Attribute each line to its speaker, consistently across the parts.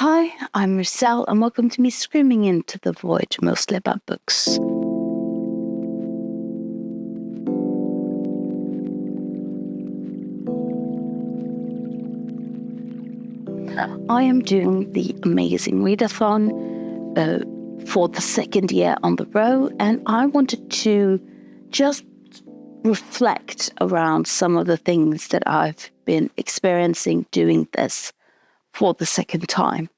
Speaker 1: Hi, I'm Marcel, and welcome to me screaming into the void, mostly about books. I am doing the Amazing Readathon for the second year on the row, and I wanted to just reflect around some of the things that I've been experiencing doing this for the second time.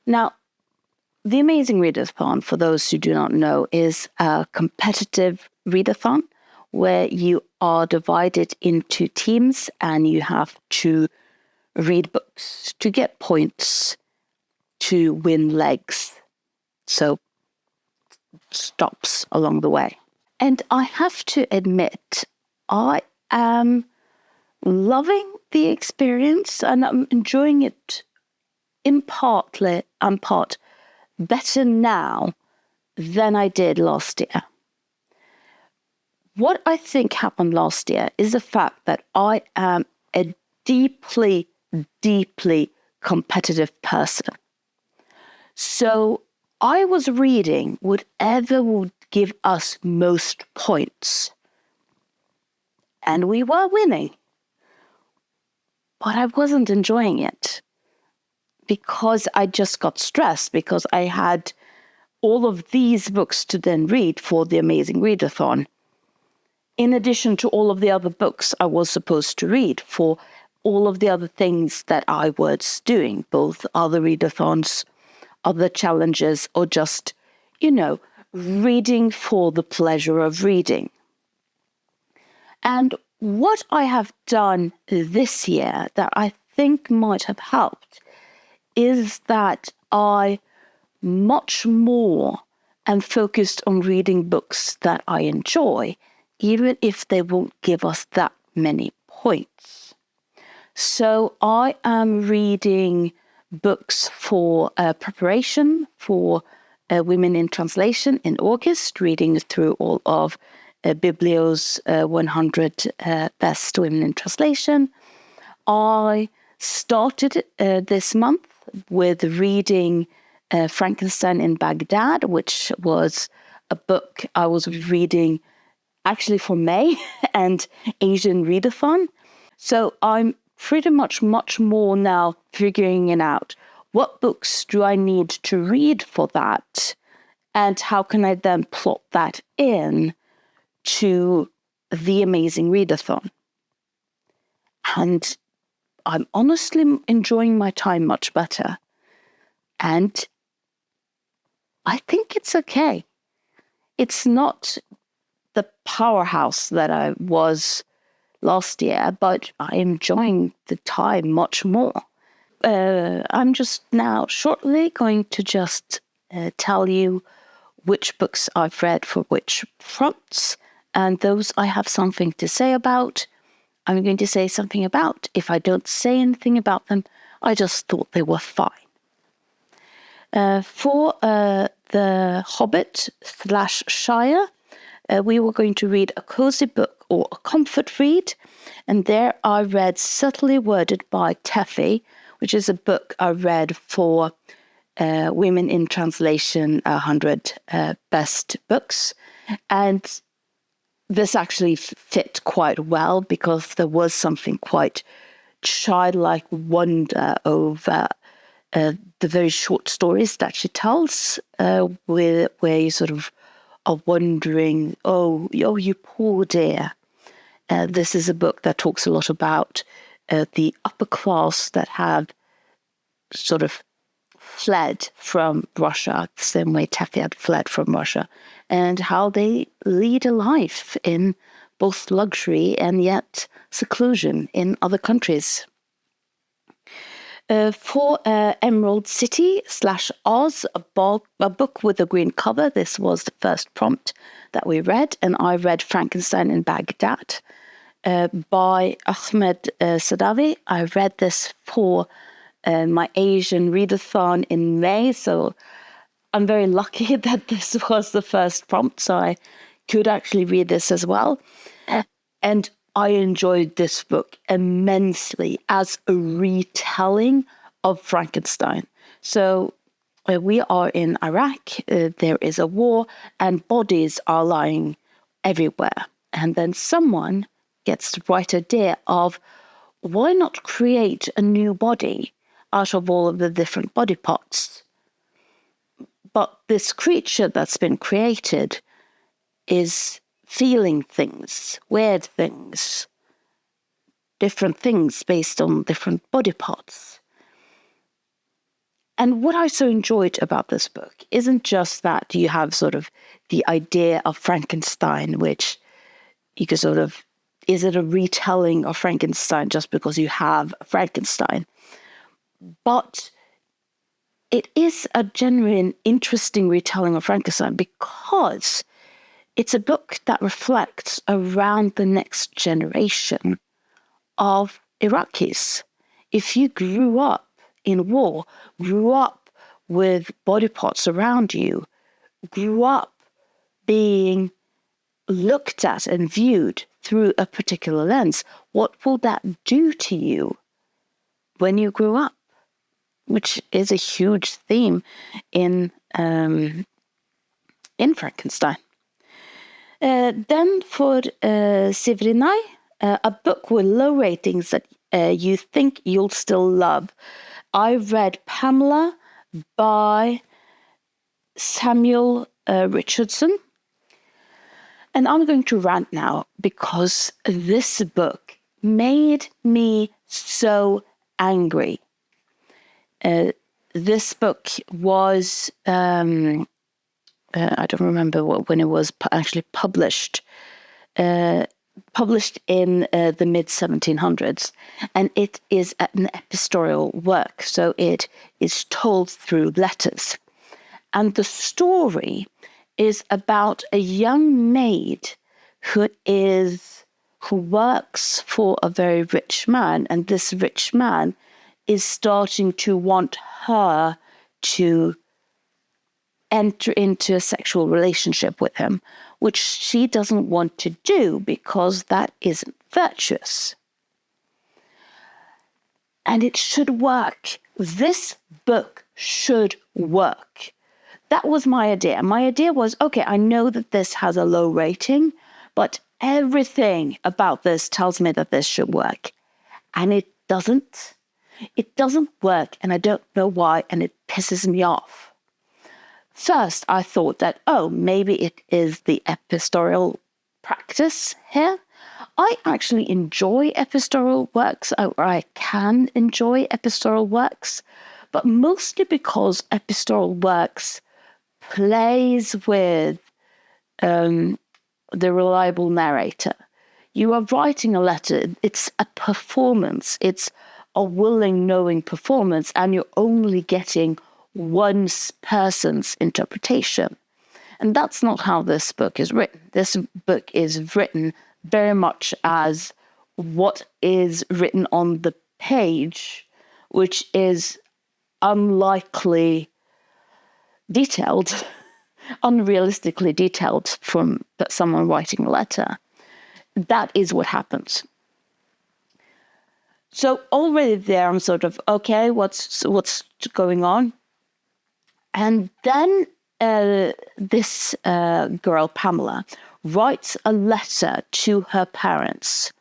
Speaker 1: Now, the Amazing Readathon, for those who do not know, is a competitive readathon where you are divided into teams and you have to read books to get points to win legs. So stops along the way. And I have to admit, I am loving the experience and I'm enjoying it in part better now than I did last year. What I think happened last year is the fact that I am a deeply competitive person. So I was reading whatever would give us most points. And we were winning. But I wasn't enjoying it because I just got stressed because I had all of these books to then read for the Amazing Readathon, in addition to all of the other books I was supposed to read for all of the other things that I was doing, both other readathons, other challenges, or just, reading for the pleasure of reading. And what I have done this year that I think might have helped is that I much more am focused on reading books that I enjoy, even if they won't give us that many points. So I am reading books for preparation for Women in Translation in August, reading through all of Biblio's 100 Best Women in Translation. I started this month with reading Frankenstein in Baghdad, which was a book I was reading actually for May and Asian Readathon. So I'm pretty much more now figuring it out. What books do I need to read for that? And how can I then plot that in to the Amazing Readathon? And I'm honestly enjoying my time much better. And I think it's okay. It's not the powerhouse that I was last year, but I'm enjoying the time much more. I'm just now shortly going to just tell you which books I've read for which fronts, and those I have something to say about. I'm going to say something about. If I don't say anything about them, I just thought they were fine. For the Hobbit/Shire, we were going to read a cozy book or a comfort read. And there I read Subtly Worded by Teffy, which is a book I read for Women in Translation 100 Best Books. And this actually fit quite well because there was something quite childlike wonder over the very short stories that she tells, where you sort of are wondering, oh, you poor dear. This is a book that talks a lot about the upper class that have sort of fled from Russia, the same way Teffy had fled from Russia, and how they lead a life in both luxury and yet seclusion in other countries. For Emerald City/Oz, a book with a green cover. This was the first prompt that we read, and I read Frankenstein in Baghdad by Ahmed Sadavi. I read this for my Asian Readathon in May, so I'm very lucky that this was the first prompt, so I could actually read this as well. And I enjoyed this book immensely as a retelling of Frankenstein. So we are in Iraq, there is a war, and bodies are lying everywhere. And then someone gets the bright idea of, why not create a new body out of all of the different body parts? But this creature that's been created is feeling things, weird things, different things based on different body parts. And what I so enjoyed about this book isn't just that you have sort of the idea of Frankenstein, which you could sort of, is it a retelling of Frankenstein just because you have Frankenstein? But it is a genuine, interesting retelling of Frankenstein because it's a book that reflects around the next generation of Iraqis. If you grew up in war, grew up with body parts around you, grew up being looked at and viewed through a particular lens, what will that do to you when you grew up? Which is a huge theme in Frankenstein. Then for Sivrinai, a book with low ratings that you think you'll still love. I read Pamela by Samuel Richardson. And I'm going to rant now because this book made me so angry. This book was, I don't remember when it was actually published, published in the mid-1700s. And it is an epistolary work, so it is told through letters. And the story is about a young maid who works for a very rich man, and this rich man is starting to want her to enter into a sexual relationship with him, which she doesn't want to do because that isn't virtuous. And it should work. This book should work. That was my idea. My idea was, okay, I know that this has a low rating, but everything about this tells me that this should work. And it doesn't. It doesn't work, and I don't know why, and it pisses me off. First, I thought that, maybe it is the epistolary practice here. I actually enjoy epistolary works, or I can enjoy epistolary works, but mostly because epistolary works plays with the reliable narrator. You are writing a letter, it's a performance, it's a willing, knowing performance, and you're only getting one person's interpretation. And that's not how this book is written. This book is written very much as what is written on the page, which is unlikely detailed, unrealistically detailed from someone writing a letter. That is what happens. So already there, I'm sort of, okay, what's going on? And then this girl, Pamela, writes a letter to her parents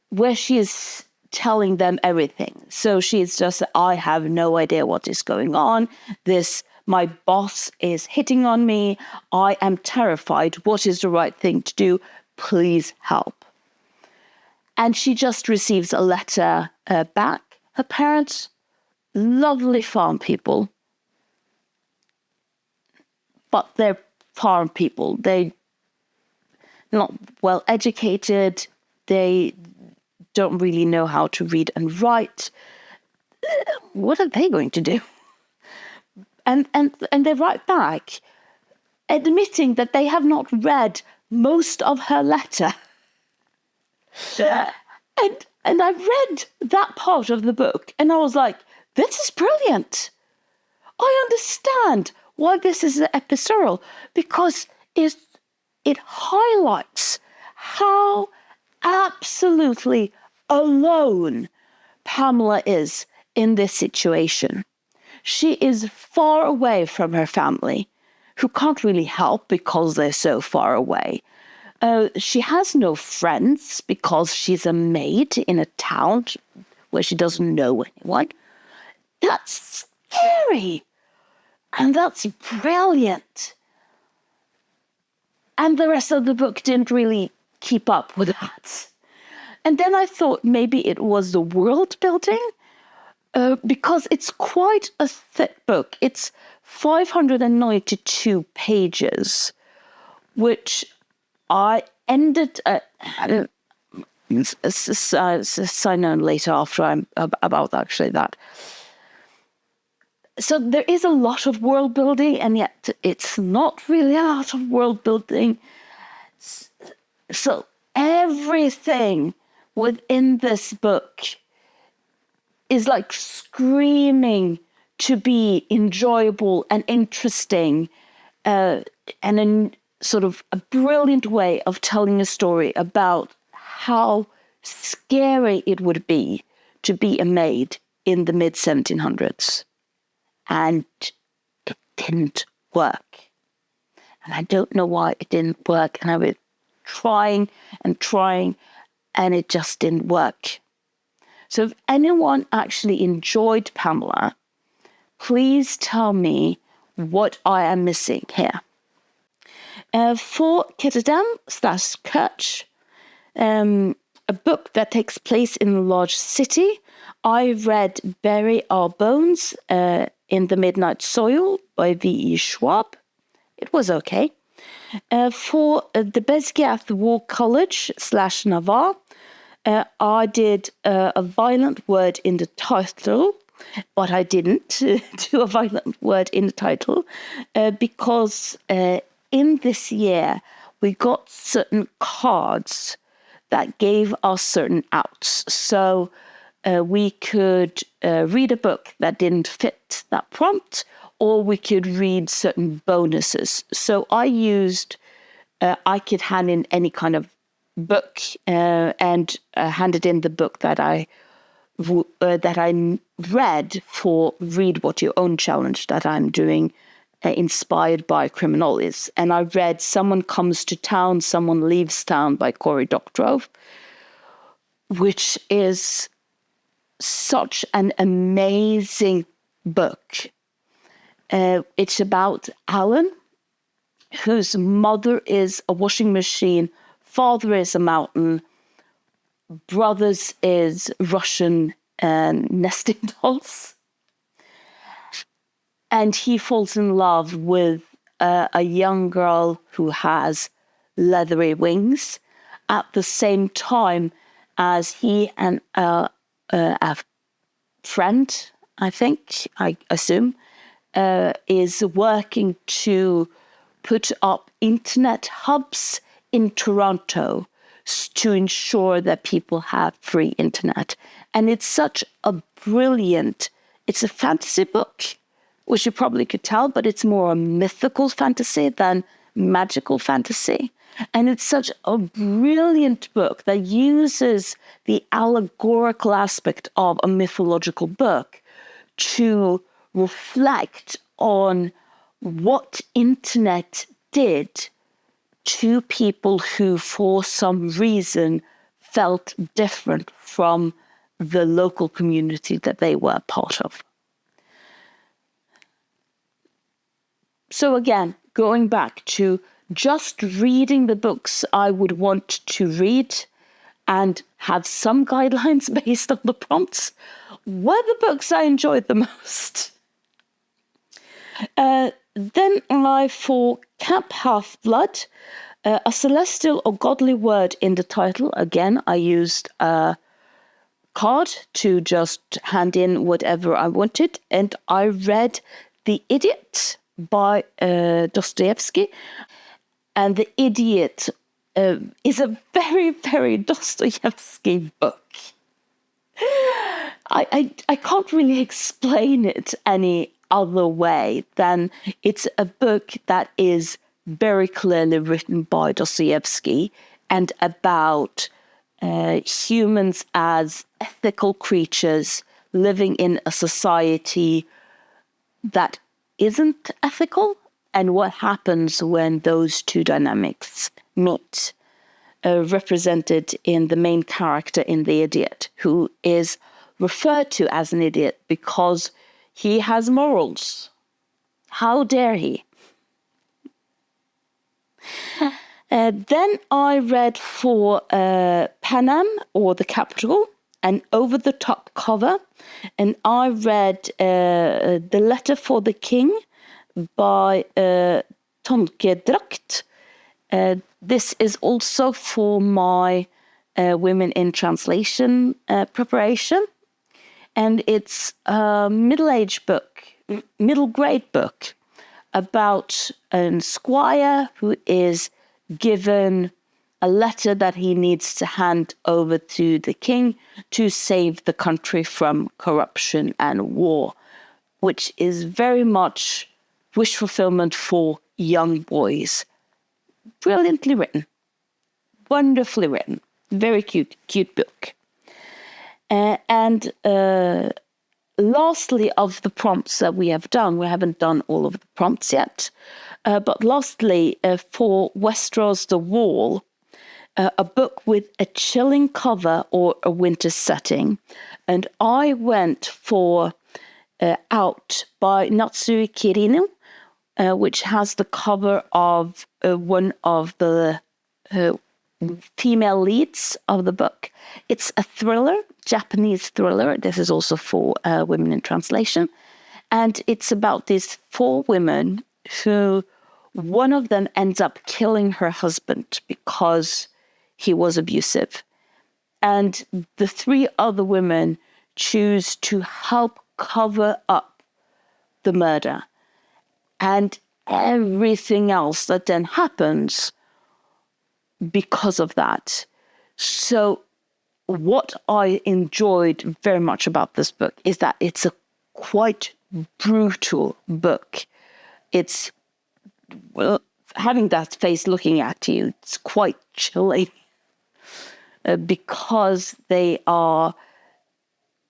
Speaker 1: where she is telling them everything. So she's just, I have no idea what is going on. My boss is hitting on me. I am terrified. What is the right thing to do? Please help. And she just receives a letter back. Her parents, lovely farm people, but they're farm people. They're not well educated. They don't really know how to read and write. What are they going to do? And they write back, admitting that they have not read most of her letter. And I read that part of the book, and I was like, this is brilliant. I understand why this is an epistolary, because it highlights how absolutely alone Pamela is in this situation. She is far away from her family, who can't really help because they're so far away. She has no friends because she's a maid in a town where she doesn't know anyone. That's scary. And that's brilliant. And the rest of the book didn't really keep up with that. And then I thought maybe it was the world building, because it's quite a thick book. It's 592 pages, which I ended side note later after I'm about actually that. So there is a lot of world building, and yet it's not really a lot of world building. So everything within this book is like screaming to be enjoyable and interesting, and a sort of a brilliant way of telling a story about how scary it would be to be a maid in the mid-1700s. And it didn't work. And I don't know why it didn't work. And I was trying, and it just didn't work. So if anyone actually enjoyed Pamela, please tell me what I am missing here. For Rotterdam/Kutch, a book that takes place in a large city, I read Bury Our Bones in the Midnight Soil by V.E. Schwab. It was okay. For the Bezgath War College/Navarre, I did a violent word in the title, but I didn't do a violent word in the title because in this year we got certain cards that gave us certain outs. So we could read a book that didn't fit that prompt, or we could read certain bonuses. So I used, I could hand in any kind of book and handed in the book that I read for Read What You Own challenge that I'm doing, inspired by Criminologies. And I read Someone Comes to Town, Someone Leaves Town by Cory Doctorow, which is such an amazing book. It's about Alan, whose mother is a washing machine, father is a mountain, brothers is Russian nesting dolls. And he falls in love with a young girl who has leathery wings at the same time as he and a friend, I assume, is working to put up internet hubs in Toronto to ensure that people have free internet. And it's such a brilliant, it's a fantasy book, which you probably could tell, but it's more a mythical fantasy than magical fantasy. And it's such a brilliant book that uses the allegorical aspect of a mythological book to reflect on what internet did to people who, for some reason, felt different from the local community that they were part of. So again, going back to just reading the books I would want to read and have some guidelines based on the prompts were the books I enjoyed the most. Then for Camp Half-Blood, a celestial or godly word in the title. Again, I used a card to just hand in whatever I wanted, and I read The Idiot by Dostoevsky. And The Idiot is a very, very Dostoevsky book. I can't really explain it any other way than it's a book that is very clearly written by Dostoevsky and about humans as ethical creatures living in a society that isn't ethical, and what happens when those two dynamics meet, represented in the main character in The Idiot, who is referred to as an idiot because he has morals. How dare he? Then I read for Panam, or The Capital, an over-the-top cover, and I read The Letter for the King by Tonkedrakt. This is also for my Women in Translation preparation, and it's a middle grade book about a squire who is given a letter that he needs to hand over to the king to save the country from corruption and war, which is very much wish fulfillment for young boys. Brilliantly written, wonderfully written, very cute book. And lastly, of the prompts that we have done, we haven't done all of the prompts yet, but lastly, for Westeros The Wall, a book with a chilling cover or a winter setting. And I went for Out by Natsui Kirino, which has the cover of one of the female leads of the book. It's a thriller, Japanese thriller. This is also for Women in Translation. And it's about these 4 women who, one of them ends up killing her husband because he was abusive. And the 3 other women choose to help cover up the murder. And everything else that then happens because of that. So what I enjoyed very much about this book is that it's a quite brutal book. It's, well, having that face looking at you, it's quite chilling because they are,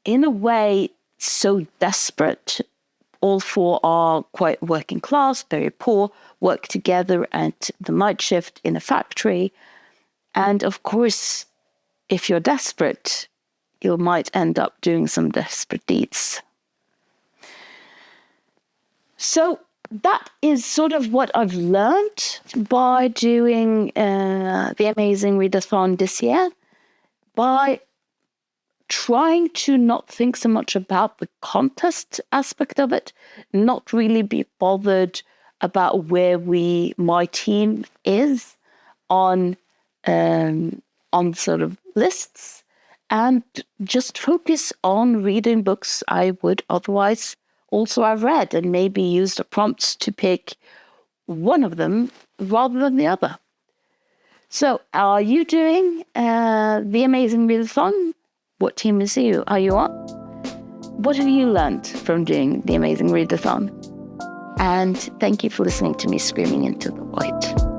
Speaker 1: in a way, so desperate. All 4 are quite working class, very poor, work together at the night shift in a factory. And of course, if you're desperate, you might end up doing some desperate deeds. So that is sort of what I've learned by doing the Amazing Readathon this year, by trying to not think so much about the contest aspect of it, not really be bothered about where my team is on sort of lists, and just focus on reading books I would otherwise also have read, and maybe use the prompts to pick one of them rather than the other. So, are you doing the Amazing Readathon? What team are you on? What have you learned from doing the Amazing Readathon? And thank you for listening to me screaming into the void.